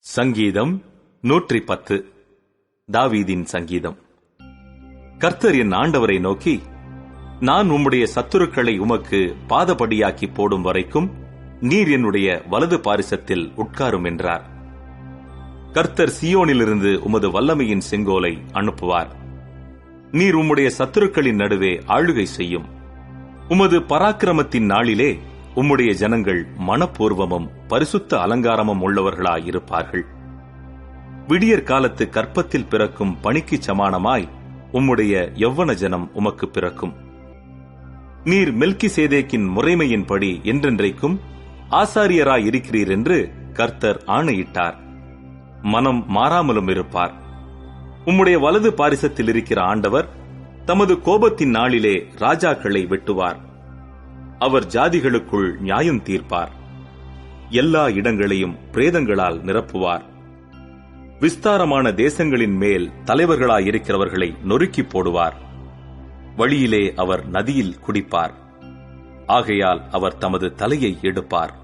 சங்கீதம் 110. தாவீதின் சங்கீதம். கர்த்தர் என் ஆண்டவரை நோக்கி, நான் உம்முடைய சத்துருக்களை உமக்கு பாதபடியாக்கி போடும் வரைக்கும் நீர் என்னுடைய வலது பாரிசத்தில் உட்காரும் என்றார். கர்த்தர் சீயோனிலிருந்து உமது வல்லமையின் செங்கோலை அனுப்புவார். நீர் உம்முடைய சத்துருக்களின் நடுவே ஆளுகை செய்யும். உமது பராக்கிரமத்தின் நாளிலே உம்முடைய ஜனங்கள் மனப்பூர்வமும் பரிசுத்த அலங்காரமும் உள்ளவர்களாயிருப்பார்கள். விடியற் காலத்து கற்பத்தில் பிறக்கும் பணிக்கு சமானமாய் உம்முடைய யவ்வன ஜனம் உமக்கு பிறக்கும். நீர் மெல்கிசேதேக்கின் முறைமையின்படி என்றென்றைக்கும் ஆசாரியராய் இருக்கிறீர் என்று கர்த்தர் ஆணையிட்டார். மனம் மாறாமலும் இருப்பார். உம்முடைய வலது பாரிசத்தில் இருக்கிற ஆண்டவர் தமது கோபத்தின் நாளிலே ராஜாக்களை வெட்டுவார். அவர் ஜாதிகளுக்குள் நியாயம் தீர்ப்பார். எல்லா இடங்களையும் பிரேதங்களால் நிரப்புவார். விஸ்தாரமான தேசங்களின் மேல் தலைவர்களாயிருக்கிறவர்களை நொறுக்கி போடுவார். வழியிலே அவர் நதியில் குடிப்பார். ஆகையால் அவர் தமது தலையை எடுப்பார்.